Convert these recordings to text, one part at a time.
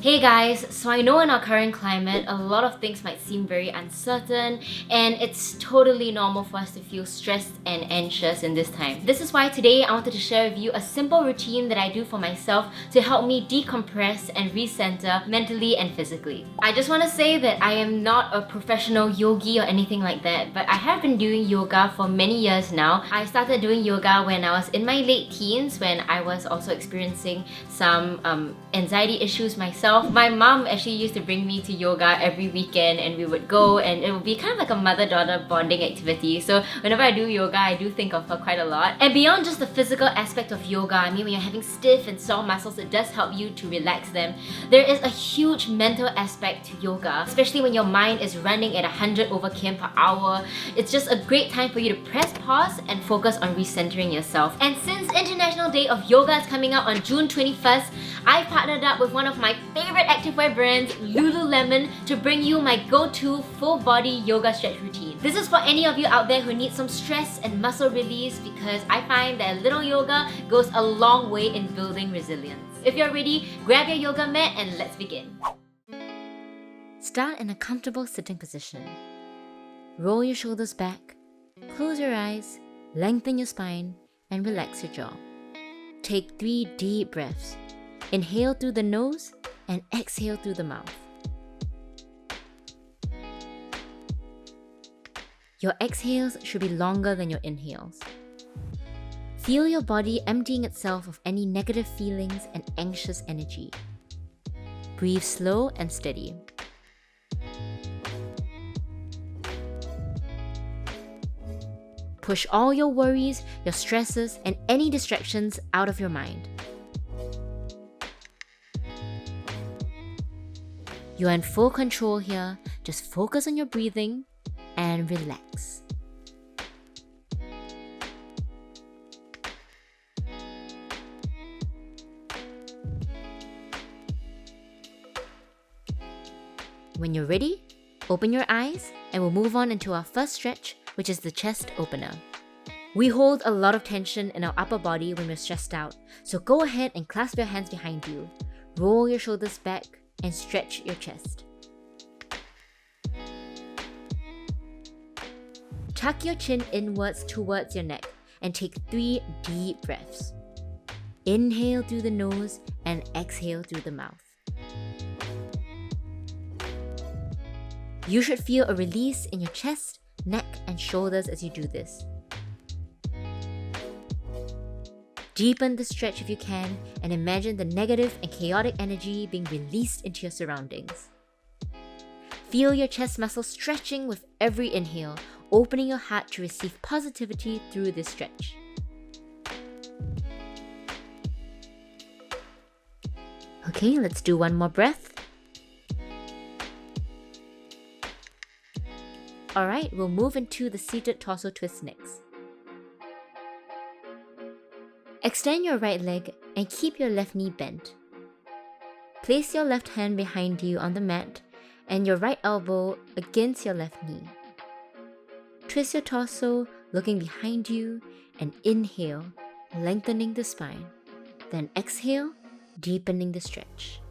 Hey guys, so I know in our current climate, a lot of things might seem very uncertain, and it's totally normal for us to feel stressed and anxious in this time. This is why today I wanted to share with you a simple routine that I do for myself to help me decompress and recenter mentally and physically. I just want to say that I am not a professional yogi or anything like that, but I have been doing yoga for many years now. I started doing yoga when I was in my late teens, when I was also experiencing some anxiety issues myself. My mom actually used to bring me to yoga every weekend, and we would go, and it would be kind of like a mother-daughter bonding activity. So whenever I do yoga, I do think of her quite a lot. And beyond just the physical aspect of yoga, I mean, when you're having stiff and sore muscles, it does help you to relax them. There is a huge mental aspect to yoga, especially when your mind is running at 100 over km per hour. It's just a great time for you to press pause and focus on recentering yourself. And since International Day of Yoga is coming out on June 21st, I partnered up with one of my favorite activewear brands, Lululemon, to bring you my go-to full-body yoga stretch routine. This is for any of you out there who need some stress and muscle release, because I find that a little yoga goes a long way in building resilience. If you're ready, grab your yoga mat and let's begin. Start in a comfortable sitting position. Roll your shoulders back, close your eyes, lengthen your spine, and relax your jaw. Take 3 deep breaths. Inhale through the nose and exhale through the mouth. Your exhales should be longer than your inhales. Feel your body emptying itself of any negative feelings and anxious energy. Breathe slow and steady. Push all your worries, your stresses, and any distractions out of your mind. You are in full control here. Just focus on your breathing and relax. When you're ready, open your eyes and we'll move on into our first stretch, which is the chest opener. We hold a lot of tension in our upper body when we're stressed out, so go ahead and clasp your hands behind you. Roll your shoulders back and stretch your chest. Tuck your chin inwards towards your neck and take 3 deep breaths. Inhale through the nose and exhale through the mouth. You should feel a release in your chest, neck, and shoulders as you do this. Deepen the stretch if you can, and imagine the negative and chaotic energy being released into your surroundings. Feel your chest muscles stretching with every inhale, opening your heart to receive positivity through this stretch. Okay, let's do one more breath. Alright, we'll move into the seated torso twist next. Extend your right leg and keep your left knee bent. Place your left hand behind you on the mat and your right elbow against your left knee. Twist your torso, looking behind you, and inhale, lengthening the spine. Then exhale, deepening the stretch.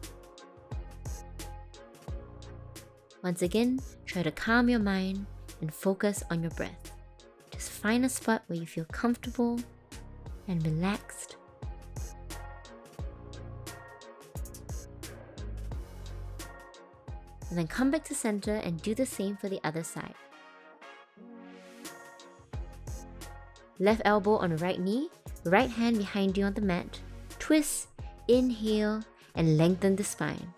Once again, try to calm your mind and focus on your breath. Just find a spot where you feel comfortable and relaxed. And then come back to center and do the same for the other side. Left elbow on right knee, right hand behind you on the mat. Twist, inhale, and lengthen the spine.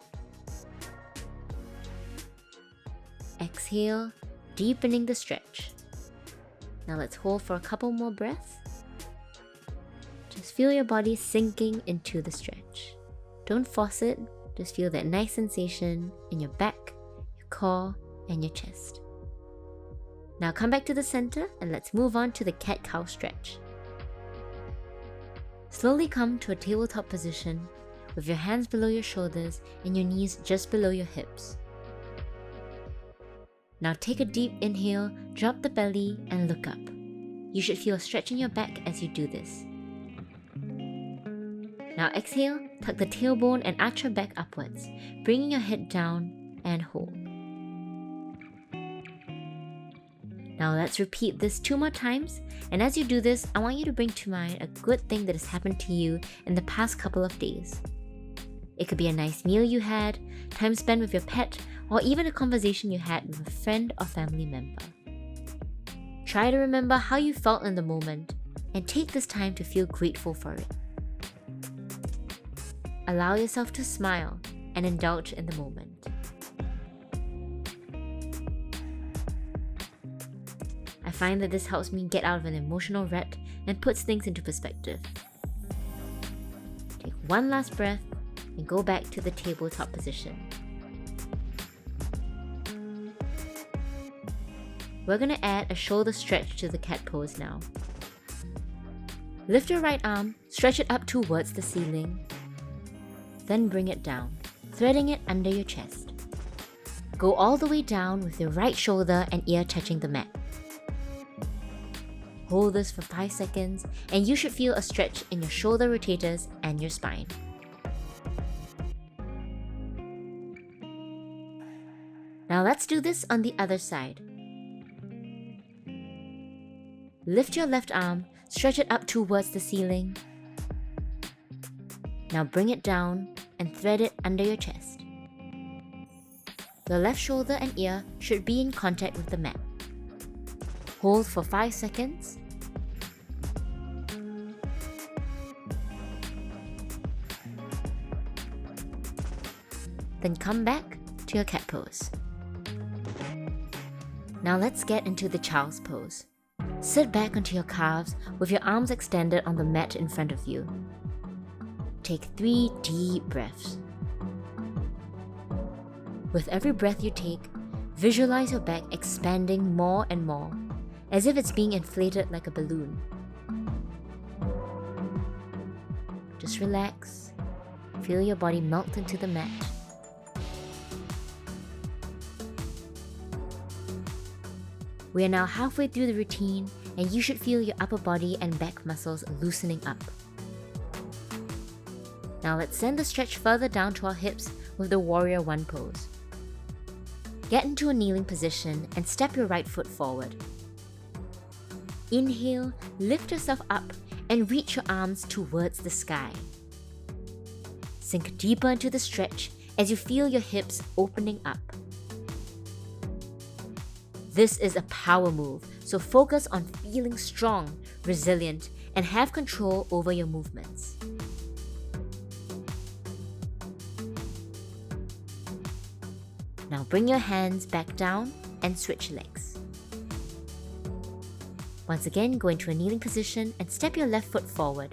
Exhale, deepening the stretch. Now let's hold for a couple more breaths. Just feel your body sinking into the stretch. Don't force it, just feel that nice sensation in your back, your core, and your chest. Now come back to the center and let's move on to the cat-cow stretch. Slowly come to a tabletop position with your hands below your shoulders and your knees just below your hips. Now take a deep inhale, drop the belly, and look up. You should feel a stretch in your back as you do this. Now exhale, tuck the tailbone and arch your back upwards, bringing your head down and hold. Now let's repeat this 2 more times, and as you do this, I want you to bring to mind a good thing that has happened to you in the past couple of days. It could be a nice meal you had, time spent with your pet, or even a conversation you had with a friend or family member. Try to remember how you felt in the moment, and take this time to feel grateful for it. Allow yourself to smile and indulge in the moment. I find that this helps me get out of an emotional rut and puts things into perspective. Take one last breath and go back to the tabletop position. We're going to add a shoulder stretch to the cat pose now. Lift your right arm, stretch it up towards the ceiling, then bring it down, threading it under your chest. Go all the way down with your right shoulder and ear touching the mat. Hold this for 5 seconds and you should feel a stretch in your shoulder rotators and your spine. Now let's do this on the other side. Lift your left arm, stretch it up towards the ceiling. Now bring it down and thread it under your chest. Your left shoulder and ear should be in contact with the mat. Hold for 5 seconds. Then come back to your cat pose. Now let's get into the child's pose. Sit back onto your calves with your arms extended on the mat in front of you. Take 3 deep breaths. With every breath you take, visualize your back expanding more and more, as if it's being inflated like a balloon. Just relax. Feel your body melt into the mat. We are now halfway through the routine, and you should feel your upper body and back muscles loosening up. Now let's send the stretch further down to our hips with the Warrior 1 pose. Get into a kneeling position and step your right foot forward. Inhale, lift yourself up and reach your arms towards the sky. Sink deeper into the stretch as you feel your hips opening up. This is a power move, so focus on feeling strong, resilient, and have control over your movements. Now bring your hands back down and switch legs. Once again, go into a kneeling position and step your left foot forward.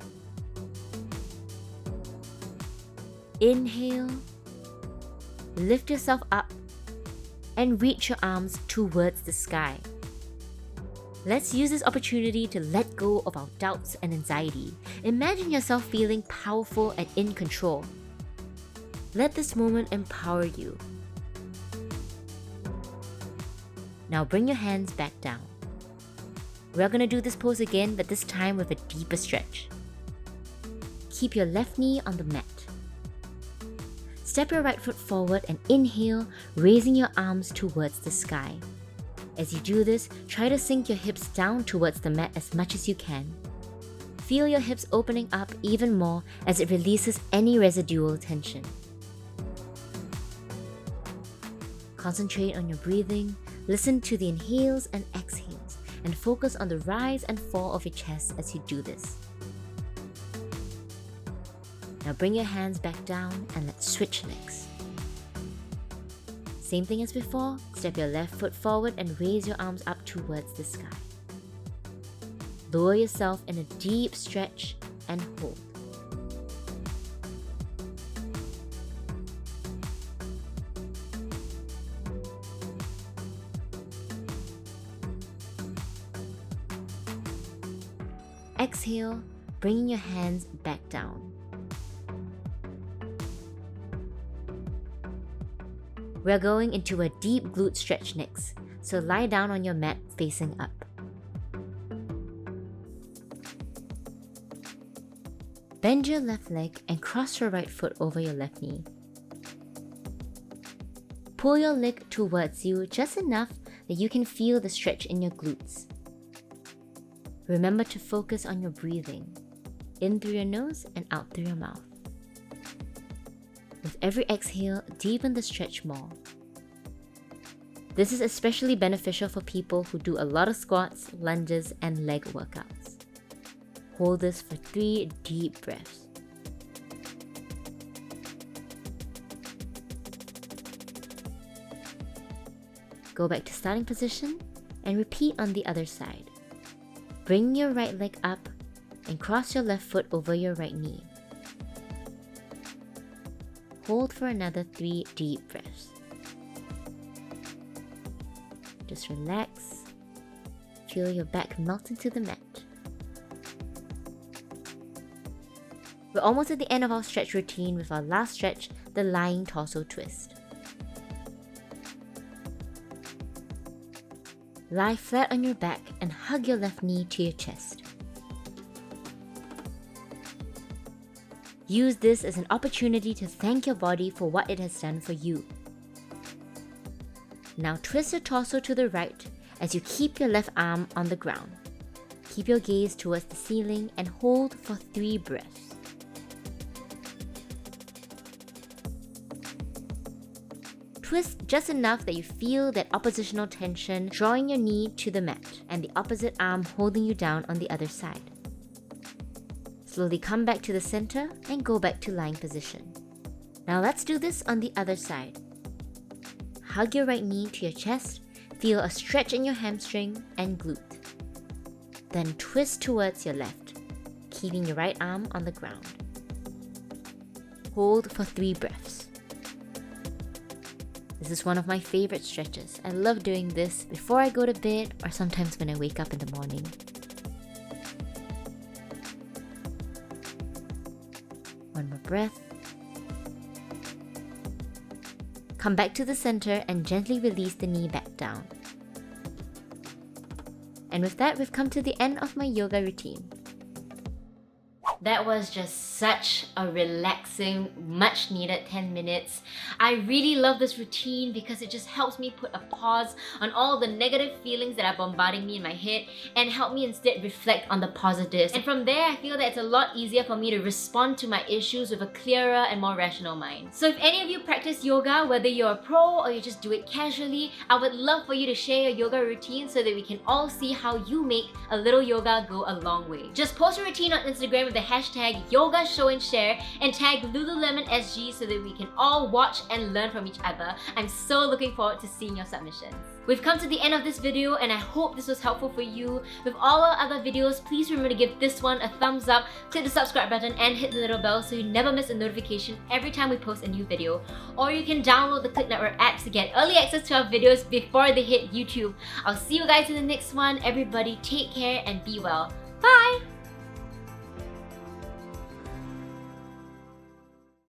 Inhale, lift yourself up, and reach your arms towards the sky. Let's use this opportunity to let go of our doubts and anxiety. Imagine yourself feeling powerful and in control. Let this moment empower you. Now bring your hands back down. We're going to do this pose again, but this time with a deeper stretch. Keep your left knee on the mat. Step your right foot forward and inhale, raising your arms towards the sky. As you do this, try to sink your hips down towards the mat as much as you can. Feel your hips opening up even more as it releases any residual tension. Concentrate on your breathing, listen to the inhales and exhales, and focus on the rise and fall of your chest as you do this. Now bring your hands back down and let's switch legs. Same thing as before, step your left foot forward and raise your arms up towards the sky. Lower yourself in a deep stretch and hold. Exhale, bringing your hands back down. We're going into a deep glute stretch next, so lie down on your mat facing up. Bend your left leg and cross your right foot over your left knee. Pull your leg towards you just enough that you can feel the stretch in your glutes. Remember to focus on your breathing, in through your nose and out through your mouth. With every exhale, deepen the stretch more. This is especially beneficial for people who do a lot of squats, lunges, and leg workouts. Hold this for 3 deep breaths. Go back to starting position and repeat on the other side. Bring your right leg up and cross your left foot over your right knee. Hold for another 3 deep breaths. Just relax. Feel your back melt into the mat. We're almost at the end of our stretch routine with our last stretch, the lying torso twist. Lie flat on your back and hug your left knee to your chest. Use this as an opportunity to thank your body for what it has done for you. Now twist your torso to the right as you keep your left arm on the ground. Keep your gaze towards the ceiling and hold for 3 breaths. Twist just enough that you feel that oppositional tension drawing your knee to the mat and the opposite arm holding you down on the other side. Slowly come back to the center and go back to lying position. Now let's do this on the other side. Hug your right knee to your chest, feel a stretch in your hamstring and glute. Then twist towards your left, keeping your right arm on the ground. Hold for 3 breaths. This is one of my favorite stretches. I love doing this before I go to bed or sometimes when I wake up in the morning. One more breath. Come back to the center and gently release the knee back down. And with that, we've come to the end of my yoga routine. That was just such a relaxing, much needed 10 minutes. I really love this routine because it just helps me put a pause on all the negative feelings that are bombarding me in my head and help me instead reflect on the positives. And from there, I feel that it's a lot easier for me to respond to my issues with a clearer and more rational mind. So if any of you practice yoga, whether you're a pro or you just do it casually, I would love for you to share your yoga routine so that we can all see how you make a little yoga go a long way. Just post your routine on Instagram with the hashtag yoga show and share and tag lululemon SG so that we can all watch and learn from each other. I'm so looking forward to seeing your submissions. We've come to the end of this video and I hope this was helpful for you. With all our other videos, please remember to give this one a thumbs up, click the subscribe button and hit the little bell so you never miss a notification every time we post a new video. Or you can download the Clicknetwork app to get early access to our videos before they hit YouTube. I'll see you guys in the next one. Everybody take care and be well. Bye!